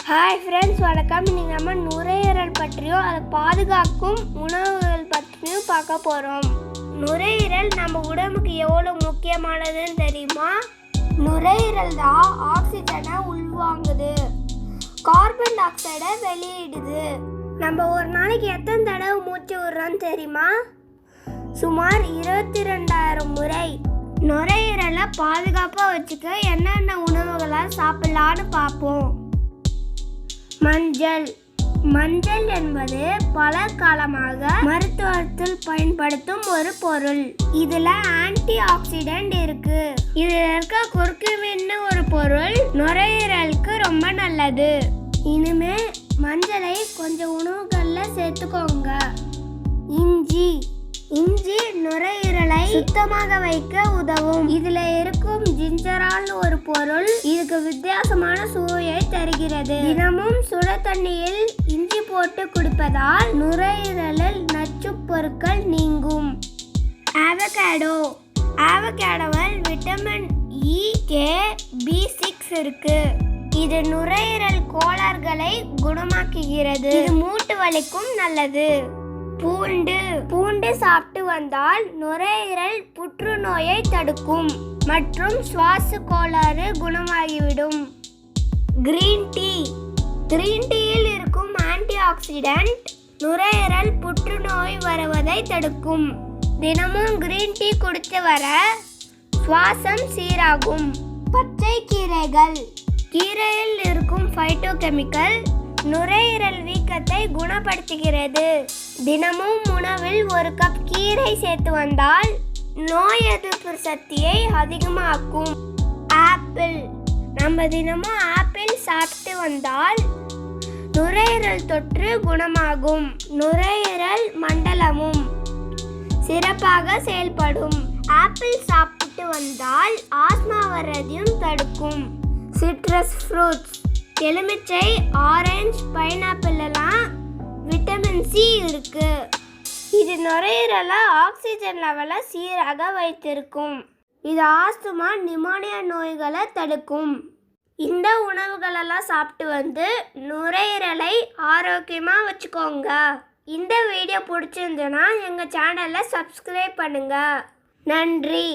Hi friends, வணக்கம். இன்னைக்கு நம்ம நுரையீரல் பற்றியும் அதை பாதுகாக்கும் உணவுகள் பற்றியும் பார்க்க போகிறோம். நுரையீரல் நம்ம உடம்புக்கு எவ்வளோ முக்கியமானதுன்னு தெரியுமா? நுரையீரல் தான் ஆக்சிஜனை உள்வாங்குது, கார்பன் டை ஆக்சைடை வெளியிடுது. நம்ம ஒரு நாளைக்கு எத்தனை தடவை மூச்சு விடுறோன்னு தெரியுமா? சுமார் 22,000 முறை. நுரையீரலை பாதுகாப்பாக வச்சுக்க என்னென்ன உணவுகளை சாப்பிடலான்னு பார்ப்போம். மஞ்சள் என்பது பல காலமாக மருத்துவத்தில் பயன்படுத்தும் ஒரு பொருள். இதுல ஆன்டி ஆக்சிடென்ட் இருக்கு. இதுல இருக்க குர்குமின்னு ஒரு பொருள் நுரையீரலுக்கு ரொம்ப நல்லது. இனிமே மஞ்சளை கொஞ்சம் உணவுகள்ல சேர்த்துக்கோங்க. இஞ்சி நுரையீரலை சுத்தமாக வைக்க உதவும். இதுல இருக்கும் ஜிஞ்சரால் ஒரு பொருள் இதுக்கு வித்தியாசமான சுவையை தருகிறது. தினமும் சுட தண்ணியில் இஞ்சி போட்டு குடிப்பதால் நுரையீரலில் நச்சு பொருட்கள் நீங்கும். ஆவகாடோவில் விட்டமின் E, K, B6 இருக்கு. இது நுரையீரல் கோளாறுகளை குணமாக்குகிறது. இது மூட்டு வலிக்கும் நல்லது. பூண்டு சாப்பிட்டு வந்தால் நுரையீரல் புற்றுநோயை தடுக்கும் மற்றும் சுவாச கோளாறு குணமாகிவிடும். கிரீன் டீயில் இருக்கும் ஆன்டி ஆக்சிடென்ட் நுரையீரல் புற்றுநோய் வருவதை தடுக்கும். தினமும் கிரீன் டீ குடித்து வர சுவாசம் சீராகும். பச்சை கீரையில் இருக்கும் பைட்டோகெமிக்கல் நுரையீரல் வீக்கத்தை குணப்படுத்துகிறது. தினமும் உணவில் ஒரு கப் கீரை சேர்த்து வந்தால் நோய் எதிர்ப்பு சக்தியை அதிகமாக்கும். நம்ம தினமும் ஆப்பிள் சாப்பிட்டு வந்தால் நுரையீரல் தொற்று குணமாகும். நுரையீரல் மண்டலமும் சிறப்பாக செயல்படும். ஆப்பிள் சாப்பிட்டு வந்தால் ஆஸ்மா வர்றதையும் தடுக்கும். சிட்ரஸ் ஃப்ரூட்ஸ் எலுமிச்சை, ஆரஞ்சு, பைனாப்பிள் எல்லாம் விட்டமின் C இருக்கு. இது நுரையீரலை ஆக்சிஜன் லெவலை சீராக வைத்திருக்கும். இது ஆஸ்துமா, நிமோனியா நோய்களை தடுக்கும். இந்த உணவுகளெல்லாம் சாப்பிட்டு வந்து நுரையீரலை ஆரோக்கியமாக வச்சுக்கோங்க. இந்த வீடியோ பிடிச்சிருந்துன்னா எங்கள் சேனலை சப்ஸ்கிரைப் பண்ணுங்க. நன்றி.